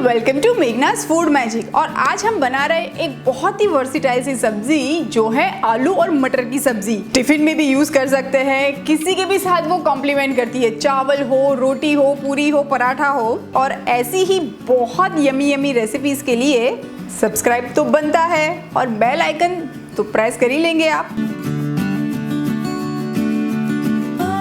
Welcome to Meghna's food magic. और आज हम बना रहे एक बहुत ही वर्सिटाइल सी सब्जी जो है आलू और मटर की सब्जी। टिफिन में भी यूज कर सकते हैं, किसी के भी साथ वो कॉम्प्लीमेंट करती है, चावल हो, रोटी हो, पूरी हो, पराठा हो। और ऐसी ही बहुत यमी यमी रेसिपीज के लिए सब्सक्राइब तो बनता है और बेल आइकन तो प्रेस कर ही लेंगे आप।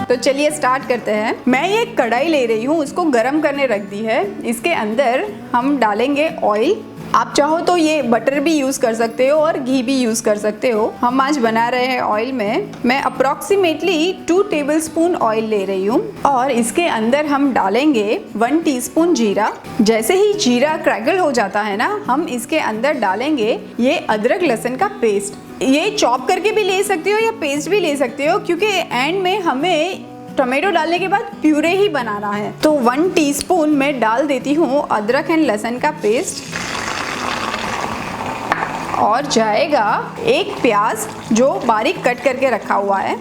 तो चलिए स्टार्ट करते हैं। मैं ये कढ़ाई ले रही हूँ, उसको गरम करने रख दी है। इसके अंदर हम डालेंगे ऑयल। आप चाहो तो ये बटर भी यूज कर सकते हो और घी भी यूज कर सकते हो। हम आज बना रहे हैं ऑयल में। मैं अप्रोक्सीमेटली 2 टेबलस्पून ऑयल ले रही हूँ और इसके अंदर हम डालेंगे 1 टीस्पून जीरा। जैसे ही जीरा क्रैकल हो जाता है ना, हम इसके अंदर डालेंगे ये अदरक लहसुन का पेस्ट। ये चॉप करके भी ले सकते हो या पेस्ट भी ले सकते हो, क्योंकि एंड में हमें टोमेटो डालने के बाद प्यूरे ही बनाना है। तो 1 टीस्पून में डाल देती हूँ अदरक एंड लहसुन का पेस्ट। और जाएगा 1 प्याज जो बारीक कट करके रखा हुआ है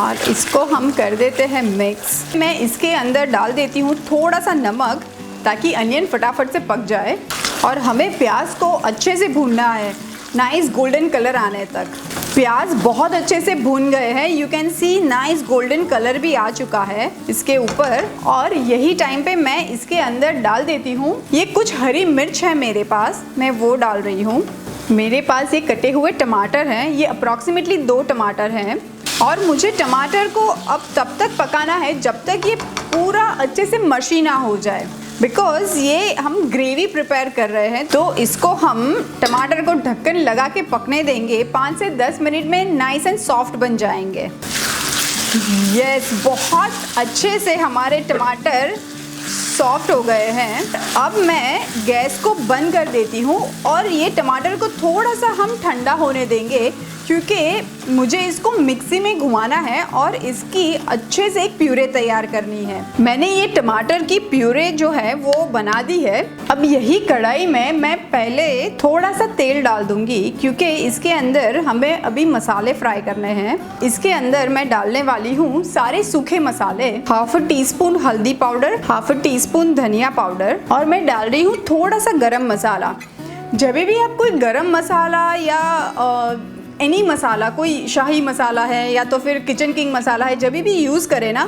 और इसको हम कर देते हैं मिक्स। मैं इसके अंदर डाल देती हूँ थोड़ा सा नमक ताकि अनियन फटाफट से पक जाए। और हमें प्याज को अच्छे से भूनना है, नाइस गोल्डन कलर आने तक। प्याज बहुत अच्छे से भून गए हैं, you can see nice golden colour भी आ चुका है इसके ऊपर। और यही टाइम पे मैं इसके अंदर डाल देती हूँ ये कुछ हरी मिर्च है मेरे पास, मैं वो डाल रही हूँ। मेरे पास ये कटे हुए टमाटर हैं, ये अप्रॉक्सीमेटली 2 टमाटर हैं। और मुझे टमाटर को अब तब तक पकाना है जब तक ये पूरा अच्छे से मशी ना हो जाए, बिकॉज ये हम ग्रेवी प्रिपेयर कर रहे हैं। तो इसको हम टमाटर को ढक्कन लगा के पकने देंगे। 5 से 10 मिनट में नाइस एंड सॉफ्ट बन जाएंगे। यस, बहुत अच्छे से हमारे टमाटर सॉफ्ट हो गए हैं। अब मैं गैस को बंद कर देती हूँ और ये टमाटर को थोड़ा सा हम ठंडा होने देंगे, क्योंकि मुझे इसको मिक्सी में घुमाना है और इसकी अच्छे से एक प्यूरे तैयार करनी है। मैंने ये टमाटर की प्यूरे जो है वो बना दी है। अब यही कढ़ाई में मैं पहले थोड़ा सा तेल डाल दूंगी, क्योंकि इसके अंदर हमें अभी मसाले फ्राई करने हैं। इसके अंदर मैं डालने वाली हूँ सारे सूखे मसाले। 1/2 टीस्पून हल्दी पाउडर, 1/2 टीस्पून धनिया पाउडर, और मैं डाल रही हूँ थोड़ा सा गरम मसाला। जब भी आप कोई गरम मसाला या एनी मसाला, कोई शाही मसाला है या तो फिर किचन किंग मसाला है, जब भी यूज़ करें ना,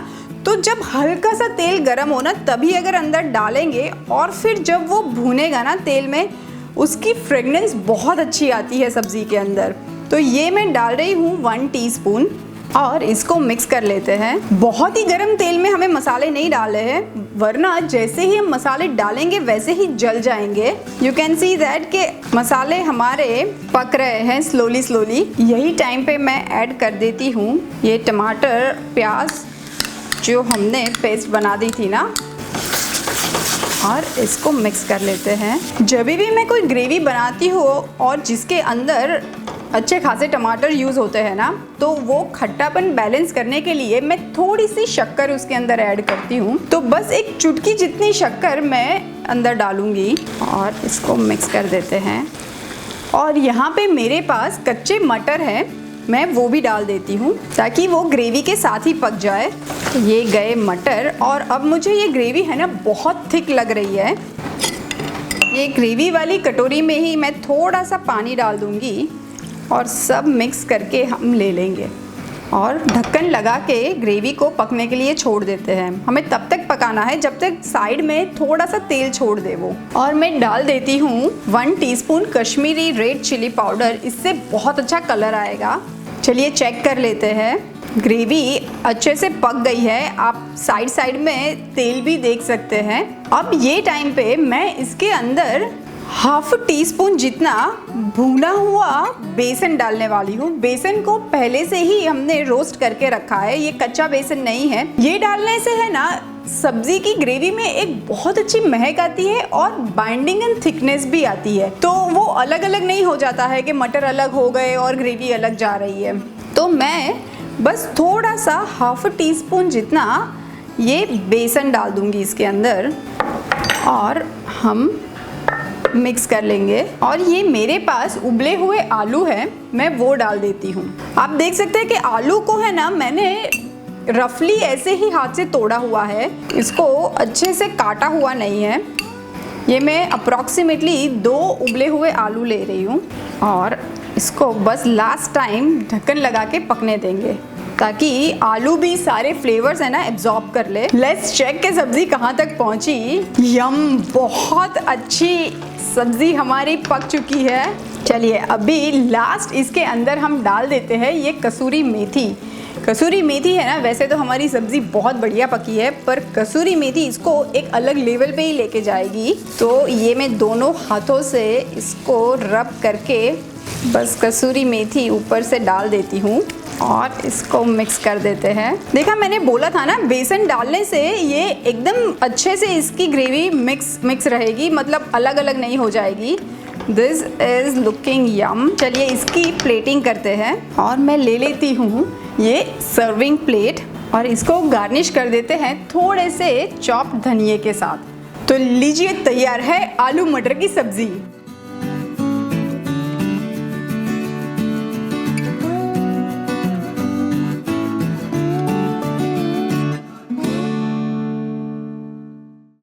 तो जब हल्का सा तेल गरम हो ना तभी अगर अंदर डालेंगे और फिर जब वो भुनेगा ना तेल में, उसकी फ्रेगनेंस बहुत अच्छी आती है सब्ज़ी के अंदर। तो ये मैं डाल रही हूँ 1 टीस्पून और इसको मिक्स कर लेते हैं। बहुत ही गरम तेल में हमें मसाले नहीं डाले हैं, वरना जैसे ही हम मसाले डालेंगे वैसे ही जल जाएंगे। यू कैन सी दैट के मसाले हमारे पक रहे हैं स्लोली। यही टाइम पे मैं ऐड कर देती हूँ ये टमाटर प्याज जो हमने पेस्ट बना दी थी ना, और इसको मिक्स कर लेते हैं। जब भी मैं कोई ग्रेवी बनाती हूँ और जिसके अंदर अच्छे खासे टमाटर यूज़ होते हैं ना, तो वो खट्टापन बैलेंस करने के लिए मैं थोड़ी सी शक्कर उसके अंदर ऐड करती हूँ। तो बस एक चुटकी जितनी शक्कर मैं अंदर डालूँगी और इसको मिक्स कर देते हैं। और यहाँ पे मेरे पास कच्चे मटर हैं, मैं वो भी डाल देती हूँ ताकि वो ग्रेवी के साथ ही पक जाए। ये गए मटर। और अब मुझे ये ग्रेवी है ना बहुत थिक लग रही है। ये ग्रेवी वाली कटोरी में ही मैं थोड़ा सा पानी डाल दूँगी और सब मिक्स करके हम ले लेंगे और ढक्कन लगा के ग्रेवी को पकने के लिए छोड़ देते हैं। हमें तब तक पकाना है जब तक साइड में थोड़ा सा तेल छोड़ दे वो। और मैं डाल देती हूँ 1 teaspoon Kashmiri red chilli powder, इससे बहुत अच्छा कलर आएगा। चलिए चेक कर लेते हैं। ग्रेवी अच्छे से पक गई है, आप साइड में तेल भी देख सकते हैं। अब ये टाइम पे मैं इसके अंदर 1/2 टीस्पून जितना भुना हुआ बेसन डालने वाली हूँ। बेसन को पहले से ही हमने रोस्ट करके रखा है, ये कच्चा बेसन नहीं है। ये डालने से है ना सब्जी की ग्रेवी में एक बहुत अच्छी महक आती है और बाइंडिंग एंड थिकनेस भी आती है। तो वो अलग अलग नहीं हो जाता है कि मटर अलग हो गए और ग्रेवी अलग जा रही है। तो मैं बस थोड़ा सा 1/2 टीस्पून जितना ये बेसन डाल दूंगी इसके अंदर और हम मिक्स कर लेंगे। और ये मेरे पास उबले हुए आलू है, मैं वो डाल देती हूँ। आप देख सकते हैं कि आलू को है ना मैंने रफली ऐसे ही हाथ से तोड़ा हुआ है, इसको अच्छे से काटा हुआ नहीं है। ये मैं अप्रॉक्सीमेटली 2 उबले हुए आलू ले रही हूँ और इसको बस लास्ट टाइम ढक्कन लगा के पकने देंगे ताकि आलू भी सारे फ्लेवर्स है ना एब्जॉर्ब कर ले। लेट्स चेक के सब्जी कहाँ तक पहुँची। यम, बहुत अच्छी सब्जी हमारी पक चुकी है। चलिए अभी लास्ट इसके अंदर हम डाल देते हैं ये कसूरी मेथी। कसूरी मेथी है ना, वैसे तो हमारी सब्जी बहुत बढ़िया पकी है पर कसूरी मेथी इसको एक अलग लेवल पे ही लेके जाएगी। तो ये मैं दोनों हाथों से इसको रब करके बस कसूरी मेथी ऊपर से डाल देती हूँ और इसको मिक्स कर देते हैं। देखा, मैंने बोला था ना बेसन डालने से ये एकदम अच्छे से इसकी ग्रेवी मिक्स रहेगी, मतलब अलग अलग नहीं हो जाएगी। दिस इज लुकिंग यम। चलिए इसकी प्लेटिंग करते हैं और मैं ले लेती हूँ ये सर्विंग प्लेट और इसको गार्निश कर देते हैं थोड़े से चॉप्ड धनिये के साथ। तो लीजिए, तैयार है आलू मटर की सब्जी।